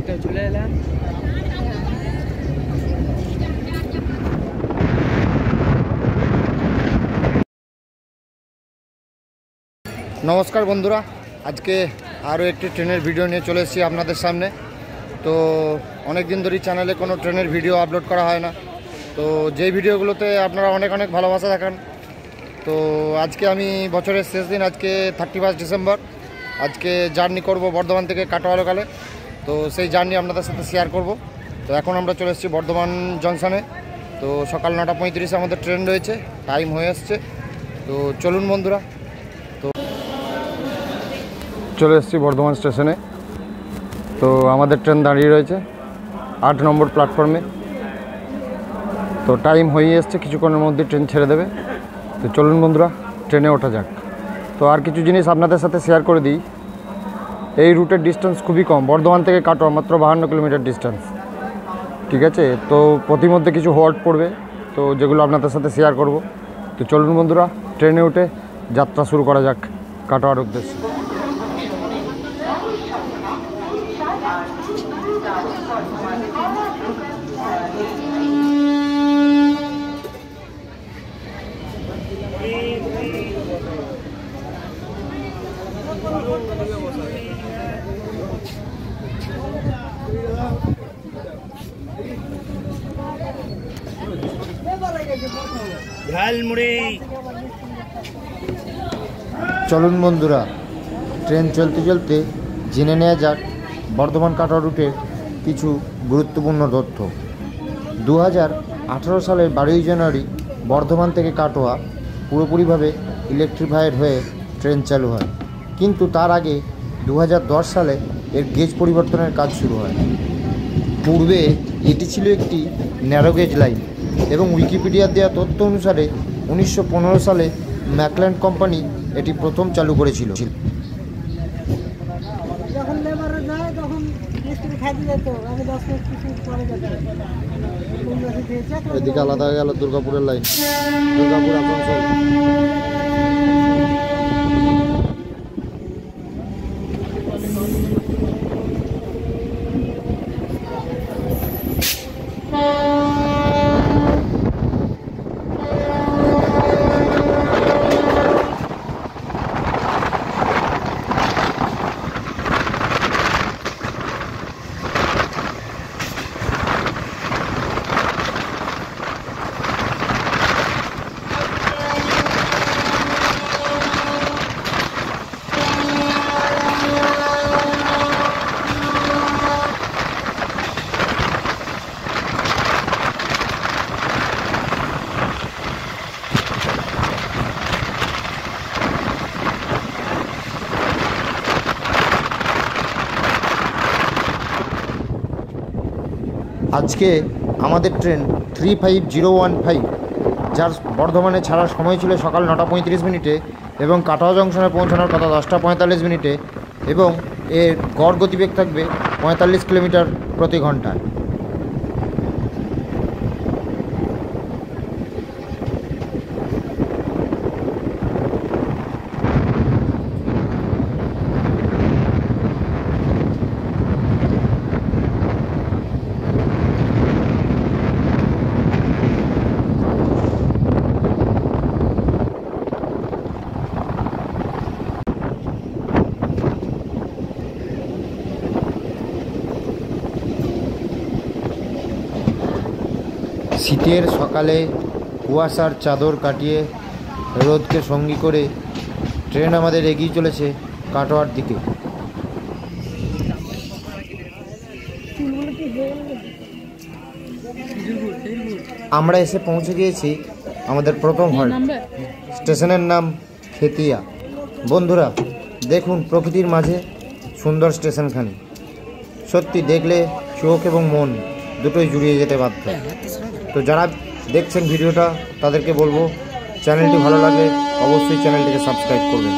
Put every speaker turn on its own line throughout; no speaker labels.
তো চলে এলাম।
নমস্কার বন্ধুরা, আজকে আরও একটি ট্রেনের ভিডিও নিয়ে চলে এসেছি আপনাদের সামনে। তো অনেক দিন ধরেই চ্যানেলে কোনো ট্রেনের ভিডিও আপলোড করা হয় না, তো যেই ভিডিওগুলোতে আপনারা অনেক অনেক ভালোবাসা দেখান। তো আজকে আমি বছরের শেষ দিন, আজকে 31 ডিসেম্বর, আজকে জার্নি করব বর্ধমান থেকে কাটোয়া লোকালে। তো সেই জার্নি আপনাদের সাথে শেয়ার করব। তো এখন আমরা চলে এসেছি বর্ধমান জংশনে। তো সকাল 9:35 আমাদের ট্রেন রয়েছে, টাইম হয়ে আসছে। তো চলুন বন্ধুরা, চলে এসেছি বর্ধমান স্টেশনে। তো আমাদের ট্রেন দাঁড়িয়ে রয়েছে 8 নম্বর প্ল্যাটফর্মে। তো টাইম হয়ে এসছে, কিছুক্ষণের মধ্যে ট্রেন ছেড়ে দেবে। তো চলুন বন্ধুরা, ট্রেনে ওঠা যাক। তো আর কিছু জিনিস আপনাদের সাথে শেয়ার করে দিই। এই রুটের ডিস্টেন্স খুবই কম, বর্ধমান থেকে কাটোয়া মাত্র 52 কিলোমিটার ডিস্টেন্স, ঠিক আছে। তো প্রতিমধ্যে কিছু হল্ট পড়বে, তো যেগুলো আপনাদের সাথে শেয়ার করব। তো চলুন বন্ধুরা, ট্রেনে উঠে যাত্রা শুরু করা যাক কাটোয়ার উদ্দেশ্যে। চলুন বন্ধুরা, ট্রেন চলতে চলতে জেনে নেওয়া যাক বর্ধমান কাটোয়া রুটের কিছু গুরুত্বপূর্ণ তথ্য। 2018 সালের 12ই জানুয়ারি বর্ধমান থেকে কাটোয়া পুরোপুরিভাবে ইলেকট্রিফাইড হয়ে ট্রেন চালু হয়, কিন্তু তার আগে 2010 সালে এর গেজ পরিবর্তনের কাজ শুরু হয়। পূর্বে এটি ছিল একটি ন্যারো গেজ লাইন এবং উইকিপিডিয়ার দেওয়া তথ্য অনুসারে 1915 সালে ম্যাকল্যান্ড কোম্পানি এটি প্রথম চালু করেছিল। এদিকে আলাদা হয়ে গেল দুর্গাপুরের লাইন, দুর্গাপুর আসানসোল। আজকে আমাদের ট্রেন 35015, যার বর্ধমানে ছাড়ার সময় ছিল সকাল 9:35 মিনিটে এবং কাটোয়া জংশনে পৌঁছানোর কথা 10:45 মিনিটে, এবং এর গড় গতিবেগ থাকবে 45 কিলোমিটার প্রতি ঘন্টায়। শীতের সকালে কুয়াশার চাদর কাটিয়ে রোদকে সঙ্গী করে ট্রেন আমাদের এগিয়ে চলেছে কাটোয়ার দিকে। আমরা এসে পৌঁছে গিয়েছি আমাদের প্রথম হল্ট, স্টেশনের নাম খেতিয়া। বন্ধুরা দেখুন প্রকৃতির মাঝে সুন্দর স্টেশনখানি, সত্যি দেখলে চোখ এবং মন দুটোই জুড়িয়ে যেতে বাধ্য। তো যারা দেখছেন ভিডিওটা তাদেরকে বলবো, চ্যানেলটি ভালো লাগলে অবশ্যই চ্যানেলটিকে সাবস্ক্রাইব করবেন।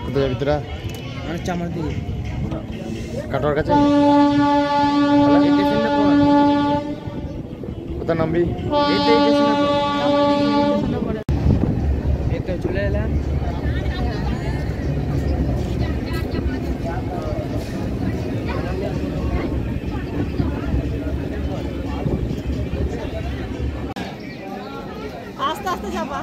কোথায় যাবি তোরা? কাটোয়ার কাছে কোথায় নামবি?
আস্তে আস্তে যাবা।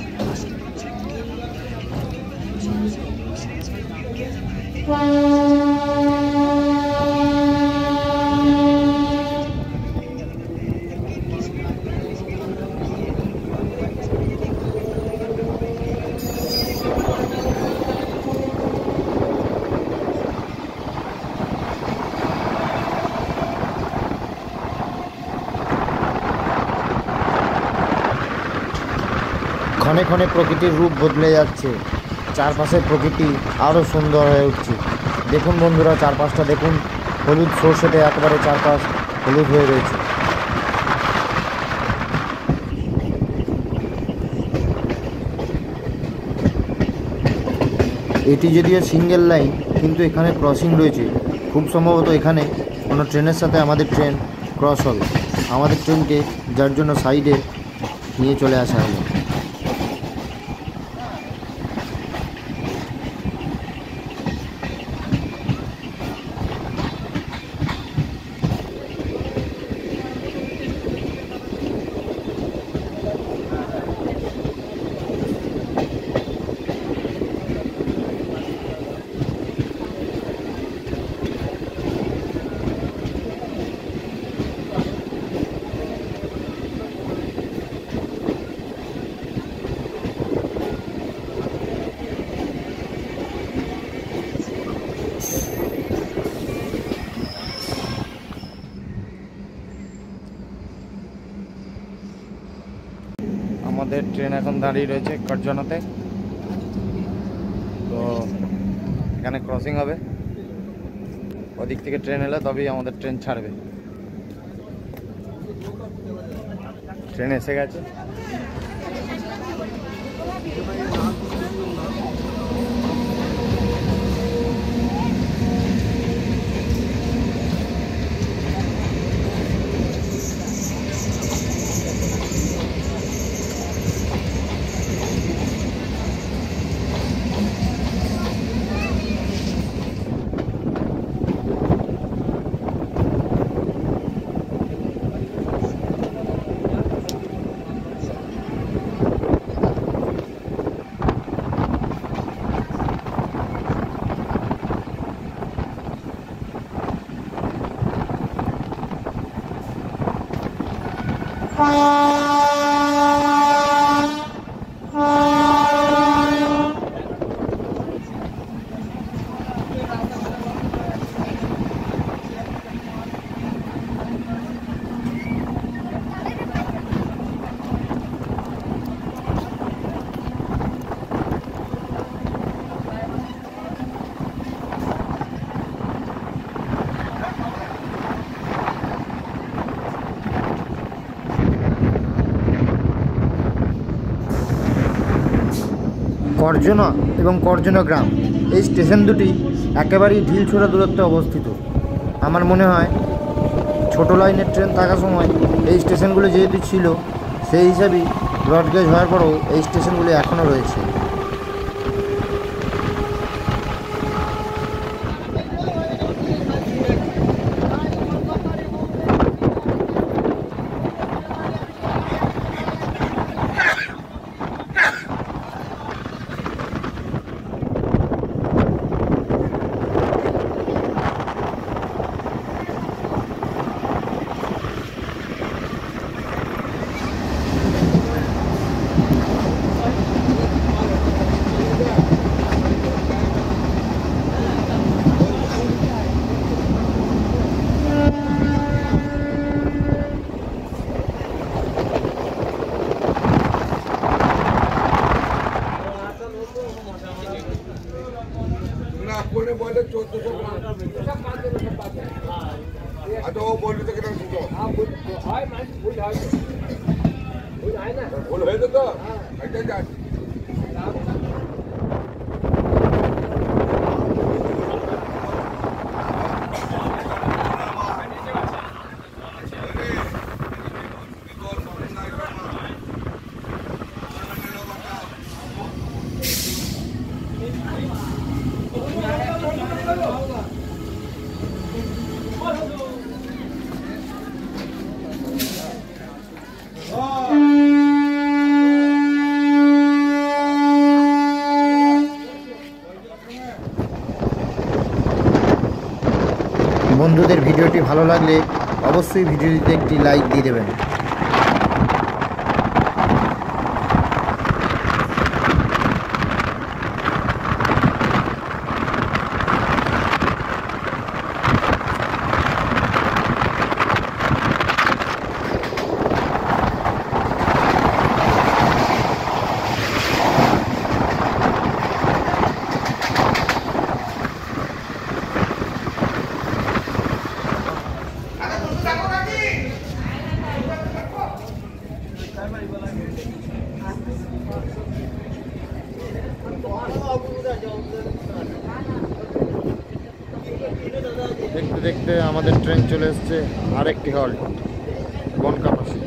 ক্ষণে ক্ষণে প্রকৃতির রূপ বদলে যাচ্ছে, চারপাশের প্রকৃতি আরও সুন্দর হয়ে উঠছে। দেখুন বন্ধুরা, চারপাশটা দেখুন, হলুদ সর্ষেতে একেবারে চারপাশ হলুদ হয়ে রয়েছে। এটি যদিও সিঙ্গেল লাইন, কিন্তু এখানে ক্রসিং রয়েছে। খুব সম্ভবত এখানে কোনো ট্রেনের সাথে আমাদের ট্রেন ক্রস হবে। আমাদের ট্রেনকে যার জন্য সাইডে নিয়ে চলে আসা হলো। আমাদের ট্রেন এখন দাঁড়িয়ে রয়েছে কারজানাতে। তো এখানে ক্রসিং হবে, ওদিক থেকে ট্রেন এলে তবেই আমাদের ট্রেন ছাড়বে। ট্রেন এসে গেছে। করজনা এবং করজনা গ্রাম, এই স্টেশন দুটি একেবারেই ঢিলছোড়া দূরত্বে অবস্থিত। আমার মনে হয় ছোটো লাইনের ট্রেন থাকার সময় এই স্টেশনগুলো যেহেতু ছিল, সেই হিসাবেই ব্রডগেজ হওয়ার পরেও এই স্টেশনগুলি এখনও রয়েছে। বন্ধুদের ভিডিওটি ভালো লাগলে অবশ্যই ভিডিওটিতে একটি লাইক দিয়ে দেবেন। দেখতে দেখতে আমাদের ট্রেন চলে এসেছে আরেকটি হল্ট বনকাপাসি।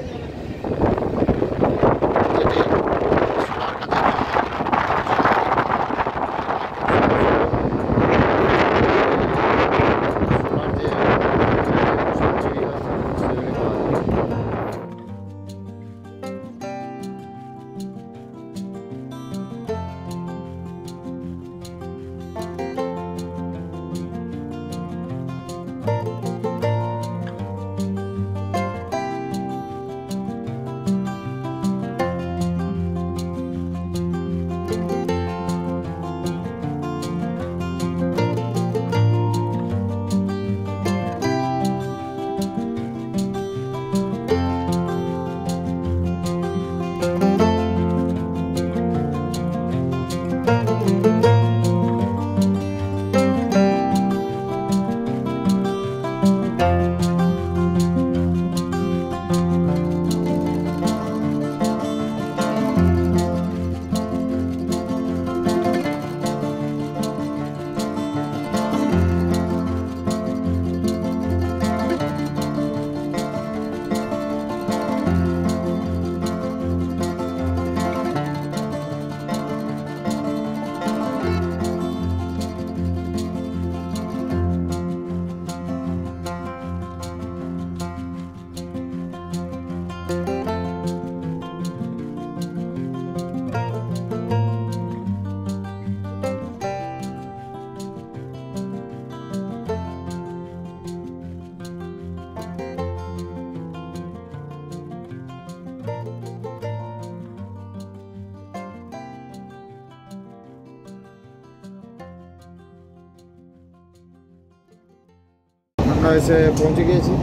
আমরা এসে পৌঁছে গিয়েছি,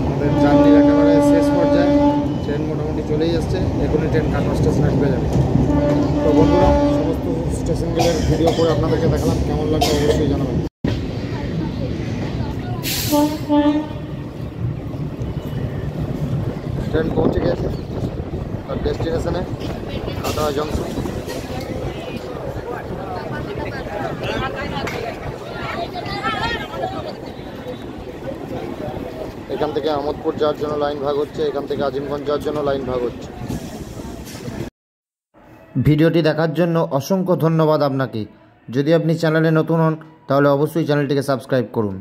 আমাদের জার্নির একেবারে শেষ পর্যায়ে। ট্রেন মোটামুটি চলেই আসছে, এখনই ট্রেন কাটোয়া স্টেশনে ঢুকে যাবে। তো বন্ধুরা, সমস্ত স্টেশনগুলোর ভিডিও করে আপনাদেরকে দেখালাম, কেমন লাগবে অবশ্যই জানাবেন। ট্রেন পৌঁছে গেছে তার ডেস্টিনেশনে কাটোয়া জংশন। এখান থেকে আমোদপুর যাওয়ার জন্য লাইন ভাগ হচ্ছে, এখান থেকে আজিমগঞ্জ যাওয়ার জন্য লাইন ভাগ হচ্ছে। ভিডিওটি দেখার জন্য অসংখ্য ধন্যবাদ আপনাকে। যদি আপনি চ্যানেলে নতুন হন তাহলে অবশ্যই চ্যানেলটিকে সাবস্ক্রাইব করুন।